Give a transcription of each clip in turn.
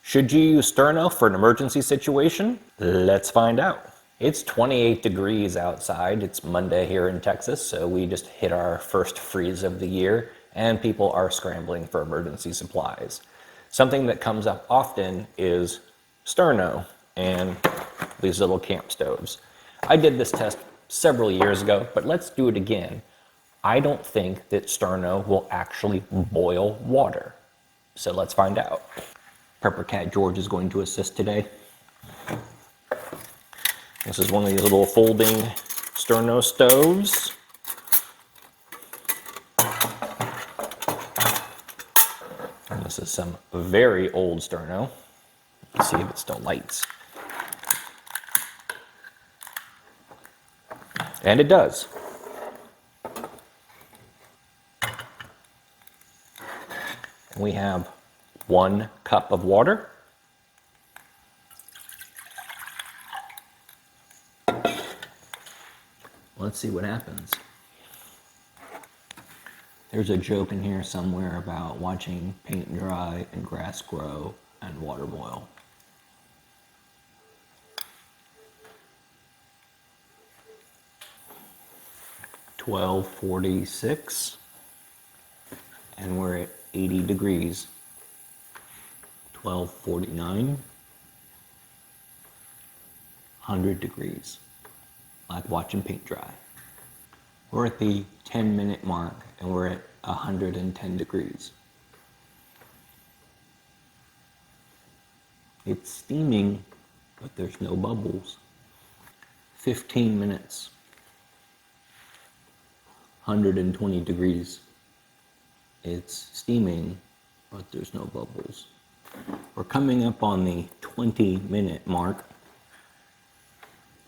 Should you use Sterno for an emergency situation? Let's find out. It's 28 degrees outside. It's Monday here in Texas, so we just hit our first freeze of the year, and people are scrambling for emergency supplies. Something that comes up often is Sterno and these little camp stoves. I did this test several years ago, but let's do it again. I don't think that Sterno will actually boil water. So let's find out. Prepper Cat George is going to assist today. This is one of these little folding Sterno stoves. And this is some very old Sterno. Let's see if it still lights. And it does. We have 1 cup of water. Let's see what happens. There's a joke in here somewhere about watching paint dry and grass grow and water boil. $12.46, and we're at 80 degrees. 12:49, 100 degrees, like watching paint dry. We're at the 10-minute mark, and we're at 110 degrees. It's steaming, but there's no bubbles. 15 minutes, 120 degrees. It's steaming, but there's no bubbles. We're coming up on the 20-minute mark.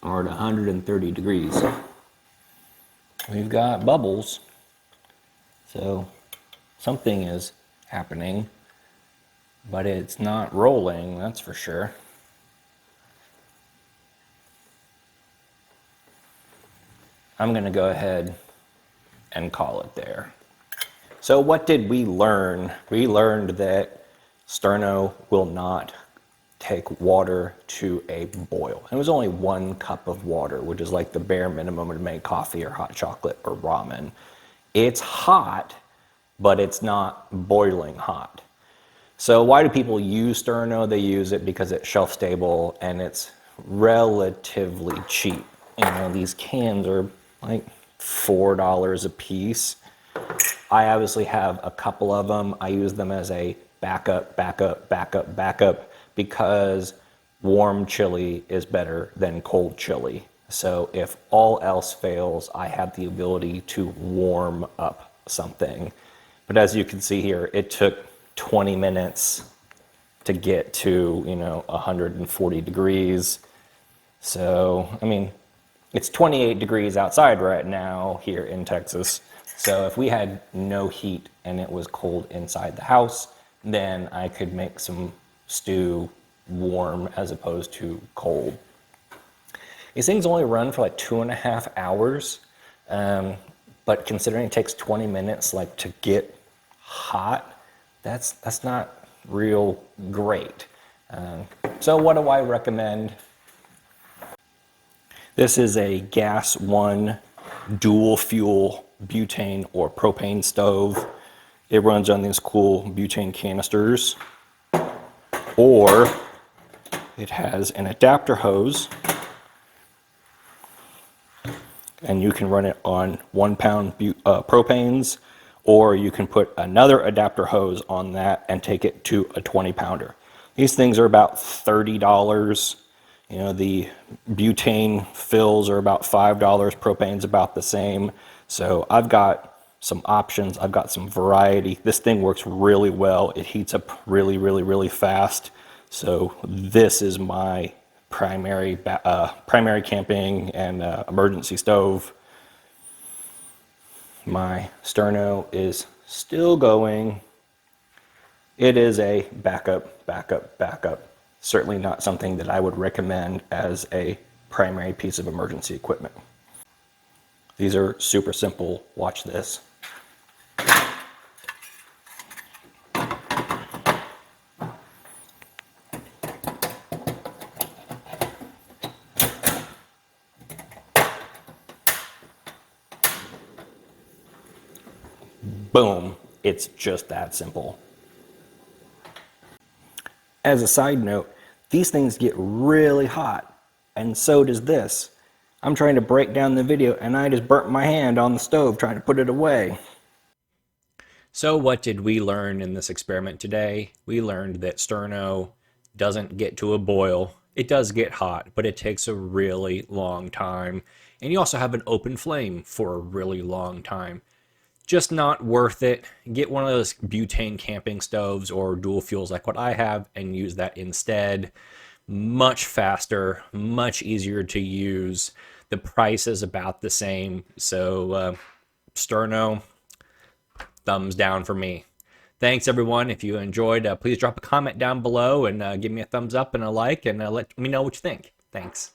We're at 130 degrees. We've got bubbles, so something is happening, but it's not rolling, that's for sure. I'm gonna go ahead and call it there. So what did we learn? We learned that Sterno will not take water to a boil. It was only 1 cup of water, which is like the bare minimum to make coffee or hot chocolate or ramen. It's hot, but it's not boiling hot. So why do people use Sterno? They use it because it's shelf stable and it's relatively cheap. You know, these cans are like $4 a piece. I obviously have a couple of them. I use them as a backup, because warm chili is better than cold chili. So if all else fails, I have the ability to warm up something. But as you can see here, it took 20 minutes to get to, 140 degrees. So, I mean, it's 28 degrees outside right now here in Texas. So if we had no heat and it was cold inside the house, then I could make some stew warm as opposed to cold. These things only run for like 2.5 hours, but considering it takes 20 minutes like to get hot, that's not real great. So what do I recommend? This is a gas 1 dual fuel butane or propane stove. It runs on these cool butane canisters, or it has an adapter hose, and you can run it on 1 pound propanes, or you can put another adapter hose on that and take it to a 20 pounder. These things are about $30. The butane fills are about $5. Propane's about the same. So I've got some options. I've got some variety. This thing works really well. It heats up really, really, really fast. So this is my primary camping and emergency stove. My Sterno is still going. It is a backup. Certainly not something that I would recommend as a primary piece of emergency equipment. These are super simple. Watch this. boom, it's just that simple. As a side note, these things get really hot, and so does this. I'm trying to break down the video and I just burnt my hand on the stove trying to put it away. So what did we learn in this experiment today? We learned that sterno doesn't get to a boil. It does get hot, but it takes a really long time. And you also have an open flame for a really long time. Just not worth it. Get one of those butane camping stoves or dual fuels like what I have and use that instead. Much faster, much easier to use. The price is about the same. So sterno, thumbs down for me. Thanks everyone. If you enjoyed, please drop a comment down below and give me a thumbs up and a like and let me know what you think. Thanks.